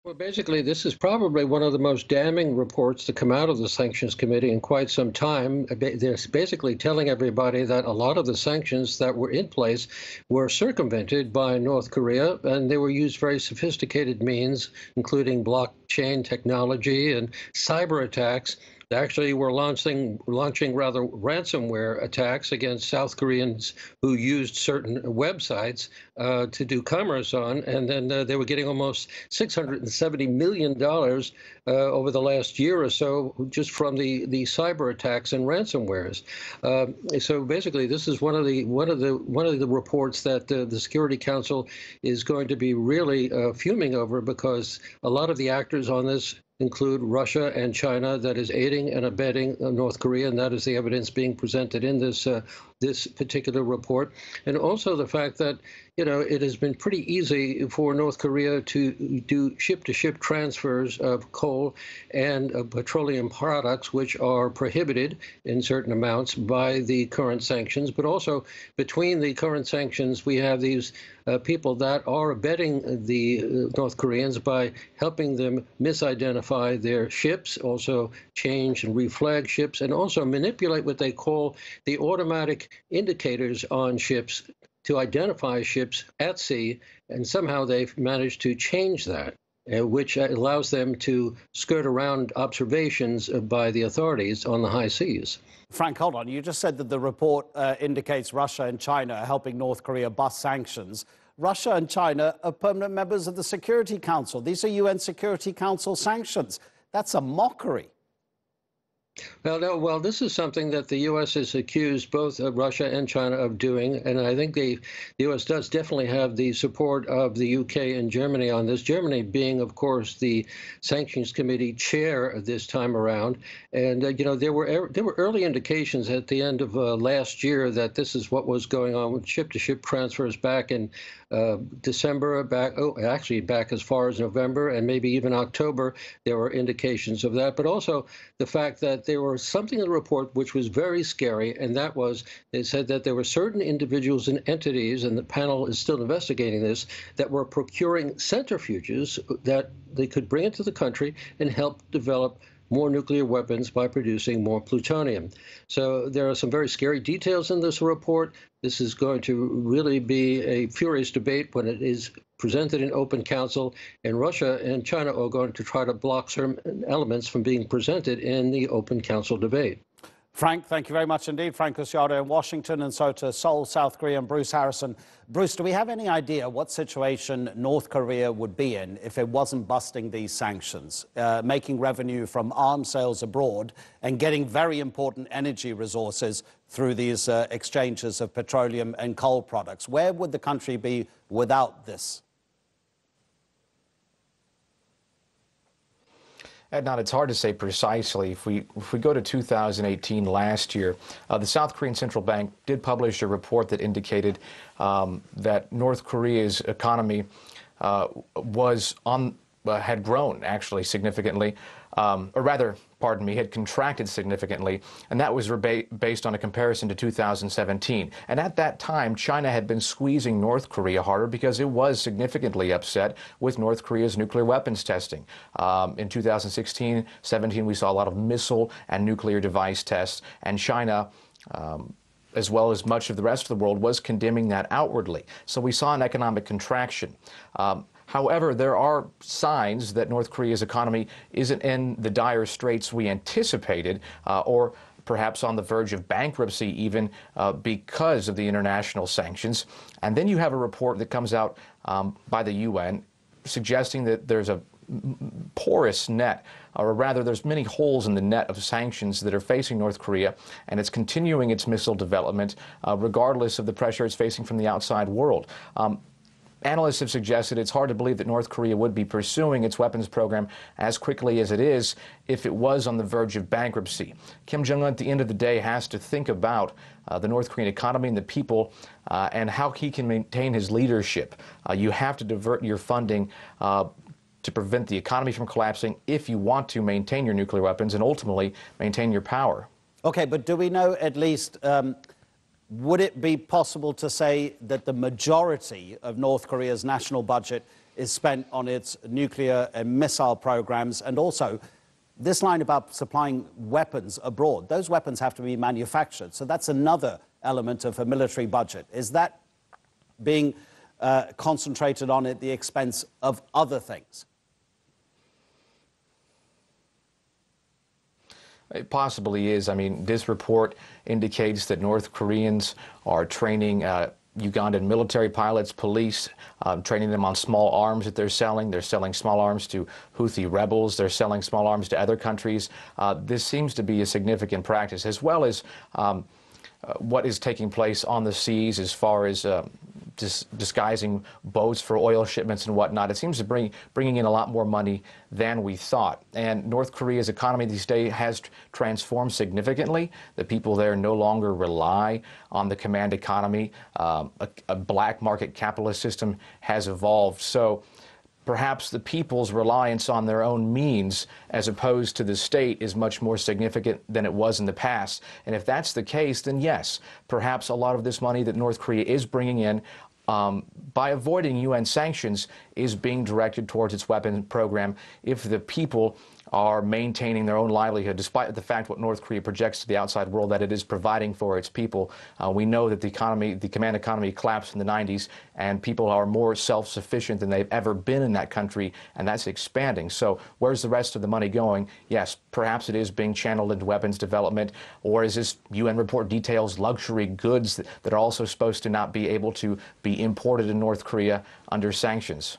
Well, basically, this is probably one of the most damning reports to come out of the Sanctions Committee in quite some time. They're basically telling everybody that a lot of the sanctions that were in place were circumvented by North Korea, and they were used very sophisticated means, including blockchain technology and cyber attacks. They actually were launching rather ransomware attacks against South Koreans who used certain websites to do commerce on, and then they were getting almost $670 million over the last year or so just from the cyber attacks and ransomwares. So basically, this is one of the reports that the Security Council is going to be really fuming over, because a lot of the actors on this include Russia and China, that is aiding and abetting North Korea, and that is the evidence being presented in this particular report. And also the fact that, it has been pretty easy for North Korea to do ship-to-ship transfers of coal and petroleum products, which are prohibited in certain amounts by the current sanctions. But also between the current sanctions, we have these people that are abetting the North Koreans by helping them misidentify their ships, also change and reflag ships, and also manipulate what they call the automatic indicators on ships to identify ships at sea, and somehow they've managed to change that, which allows them to skirt around observations by the authorities on the high seas. Frank, hold on. You just said that the report indicates Russia and China are helping North Korea bust sanctions. Russia and China are permanent members of the Security Council. These are UN Security Council sanctions. That's a mockery. Well, no, this is something that the U.S. has accused both Russia and China of doing, and I think the U.S. does definitely have the support of the U.K. and Germany on this. Germany being, of course, the Sanctions Committee chair this time around, and there were early indications at the end of last year that this is what was going on with ship-to-ship transfers back in December, back as far as November and maybe even October. There were indications of that, but also the fact that there was something in the report which was very scary, and that was, they said that there were certain individuals and entities, and the panel is still investigating this, that were procuring centrifuges that they could bring into the country and help develop more nuclear weapons by producing more plutonium. So there are some very scary details in this report. This is going to really be a furious debate when it is presented in open council, and Russia and China are going to try to block certain elements from being presented in the open council debate. Frank, thank you very much indeed. Frank Ossiado in Washington, and so to Seoul, South Korea, and Bruce Harrison. Bruce, do we have any idea what situation North Korea would be in if it wasn't busting these sanctions, making revenue from arms sales abroad and getting very important energy resources through these exchanges of petroleum and coal products? Where would the country be without this? Adnan, it's hard to say precisely. If we go to 2018, last year, the South Korean Central Bank did publish a report that indicated that North Korea's economy had grown actually significantly, or rather, pardon me, had contracted significantly, and that was based on a comparison to 2017. And at that time, China had been squeezing North Korea harder because it was significantly upset with North Korea's nuclear weapons testing. In 2016-17, we saw a lot of missile and nuclear device tests, and China, as well as much of the rest of the world, was condemning that outwardly. So we saw an economic contraction. However, there are signs that North Korea's economy isn't in the dire straits we anticipated, or perhaps on the verge of bankruptcy even because of the international sanctions. And then you have a report that comes out by the UN suggesting that there's a porous net, or rather there's many holes in the net of sanctions that are facing North Korea, and it's continuing its missile development regardless of the pressure it's facing from the outside world. Analysts have suggested it's hard to believe that North Korea would be pursuing its weapons program as quickly as it is if it was on the verge of bankruptcy. Kim Jong-un, at the end of the day, has to think about the North Korean economy and the people and how he can maintain his leadership. You have to divert your funding to prevent the economy from collapsing if you want to maintain your nuclear weapons and ultimately maintain your power. Okay, but do we know at least... would it be possible to say that the majority of North Korea's national budget is spent on its nuclear and missile programs, and also this line about supplying weapons abroad. Those weapons have to be manufactured. So that's another element of a military budget. Is that being concentrated on at the expense of other things? It possibly is. I mean, this report indicates that North Koreans are training Ugandan military pilots, police, training them on small arms that they're selling. They're selling small arms to Houthi rebels. They're selling small arms to other countries. This seems to be a significant practice, as well as what is taking place on the seas as far as disguising boats for oil shipments and whatnot. It seems to bringing in a lot more money than we thought. And North Korea's economy these days has transformed significantly. The people there no longer rely on the command economy. A black market capitalist system has evolved. So perhaps the people's reliance on their own means as opposed to the state is much more significant than it was in the past. And if that's the case, then yes, perhaps a lot of this money that North Korea is bringing in by avoiding UN sanctions is being directed towards its weapons program if the people are maintaining their own livelihood, despite the fact what North Korea projects to the outside world that it is providing for its people. We know that the command economy collapsed in the 90s, and people are more self-sufficient than they've ever been in that country, and that's expanding. So where's the rest of the money going? Yes, perhaps it is being channeled into weapons development, or is this UN report details luxury goods that are also supposed to not be able to be imported in North Korea under sanctions?